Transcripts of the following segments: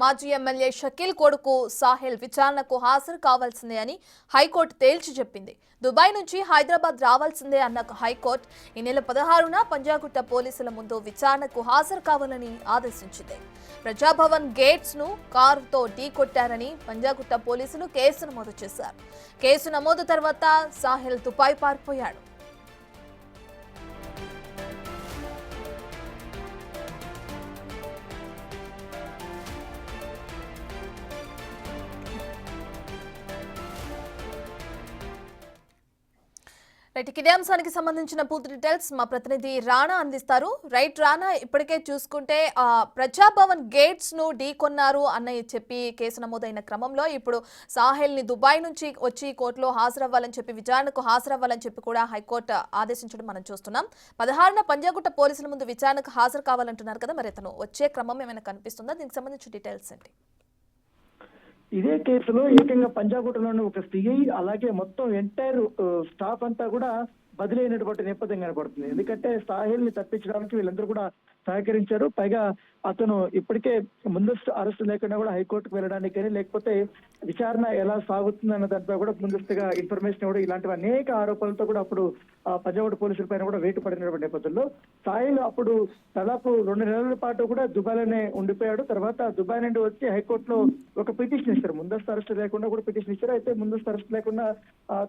మాజీ ఎమ్మెల్యే షకీల్ కొడుకు సాహిల్ విచారణకు హాజరు కావాల్సిందే అని హైకోర్టు తేల్చి చెప్పింది. దుబాయ్ నుంచి హైదరాబాద్ రావాల్సిందే అన్న హైకోర్టు ఈ నెల 16న పంజాగుట్ట పోలీసుల ముందు విచారణకు హాజరు కావాలని ఆదేశించింది. ప్రజాభవన్ గేట్స్ ను కారుతో ఢీకొట్టారని పంజాగుట్ట పోలీసులు కేసు నమోదు చేశారు. కేసు నమోదు తర్వాత సాహిల్ దుబాయ్ పారిపోయాడు. రైట్, ఇదే అంశానికి సంబంధించిన పూర్తి డీటెయిల్స్ మా ప్రతినిధి రాణా అందిస్తారు. రైట్ రాణా, ఇప్పటికే చూసుకుంటే ప్రజాభవన్ గేట్స్ ను ఢీకొన్నారు అన్న చెప్పి కేసు నమోదైన క్రమంలో ఇప్పుడు సాహిల్ ని దుబాయ్ నుంచి వచ్చి కోర్టులో హాజరవ్వాలని చెప్పి విచారణకు హాజరవ్వాలని చెప్పి కూడా హైకోర్టు ఆదేశించడం మనం చూస్తున్నాం. 16న పంజాగుట్ట పోలీసుల ముందు విచారణకు హాజరు కావాలంటున్నారు కదా, మరి అతను వచ్చే క్రమం ఏమైనా కనిపిస్తుందా? దీనికి సంబంధించిన డీటెయిల్స్ ఏంటి? ఇదే కేసులో ఏకంగా పంజాగుట్టలోని ఒక సిఐ అలాగే మొత్తం ఎంటైర్ స్టాఫ్ అంతా కూడా బదిలీ అయినటువంటి నేపథ్యం కనపడుతుంది. ఎందుకంటే సాహిల్ ని తప్పించడానికి వీళ్ళందరూ కూడా సహకరించారు. పైగా అతను ఇప్పటికే ముందస్తు అరెస్టు లేకుండా కూడా హైకోర్టుకు వెళ్ళడానికి కానీ లేకపోతే విచారణ ఎలా సాగుతుంది అన్న దానిపై కూడా ముందస్తుగా ఇన్ఫర్మేషన్ ఇవ్వడం, ఇలాంటివి అనేక ఆరోపణలతో కూడా అప్పుడు పంజాగుట్ట పోలీసుల పైన కూడా వేటు పడినటువంటి నేపథ్యంలో సాహిల్ అప్పుడు దాదాపు 2 నెలల పాటు కూడా దుబాయ్లోనే ఉండిపోయాడు. తర్వాత దుబాయ్ నుండి వచ్చి హైకోర్టులో ఒక పిటిషన్ ఇచ్చారు. ముందస్తు అరెస్ట్ లేకుండా కూడా పిటిషన్ ఇచ్చారు. అయితే ముందస్తు అరెస్ట్ లేకుండా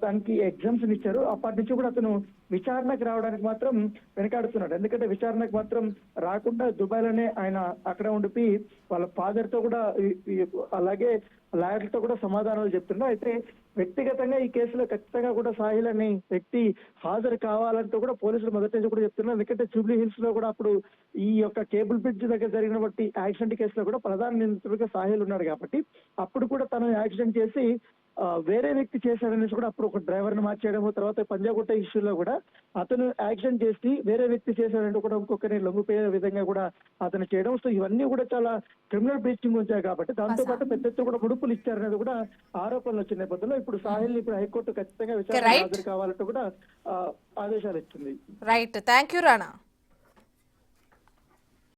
దానికి ఎగ్జామ్షన్ ఇచ్చారు. అప్పటి నుంచి కూడా అతను విచారణకు రావడానికి మాత్రం వెనకాడుతున్నాడు. ఎందుకంటే విచారణకు మాత్రం రాకుండా దుబాయ్లోనే ఆయన అక్కడ ఉండిపి వాళ్ళ ఫాదర్ తో కూడా అలాగే లాయర్లతో కూడా సమాధానాలు చెప్తున్నారు. అయితే వ్యక్తిగతంగా ఈ కేసులో ఖచ్చితంగా కూడా సాహిల్ అనే వ్యక్తి హాజరు కావాలంటూ కూడా పోలీసులు మొదటి నుంచి కూడా చెప్తున్నారు. ఎందుకంటే జూబ్లీ హిల్స్ లో కూడా అప్పుడు ఈ యొక్క కేబుల్ బ్రిడ్జ్ దగ్గర జరిగినటువంటి యాక్సిడెంట్ కేసులో కూడా ప్రధాన నిందితుడిగా సాహిల్ ఉన్నాడు కాబట్టి అప్పుడు కూడా తను యాక్సిడెంట్ చేసి వేరే వ్యక్తి చేశాడనేసి కూడా అప్పుడు ఒక డ్రైవర్ ని మార్చేయడము, తర్వాత పంజాగుట్ట ఇష్యూలో కూడా అతను యాక్సిడెంట్ చేసి వేరే వ్యక్తి చేశాడంటూ కూడా ఇంకొకరిని లొంగిపోయే విధంగా కూడా అతను చేయడం. సో ఇవన్నీ కూడా చాలా క్రిమినల్ బ్రీచింగ్ వచ్చాయి కాబట్టి దాంతో పాటు పెద్ద ఎత్తున కూడా ముడుపులు ఇచ్చారనేది కూడా ఆరోపణలు వచ్చిన నేపథ్యంలో ఇప్పుడు సాహిల్ ఇప్పుడు హైకోర్టు ఖచ్చితంగా విచారణ హాజరు కావాలంటూ కూడా ఆదేశాలు ఇచ్చింది. Right, thank you Rana.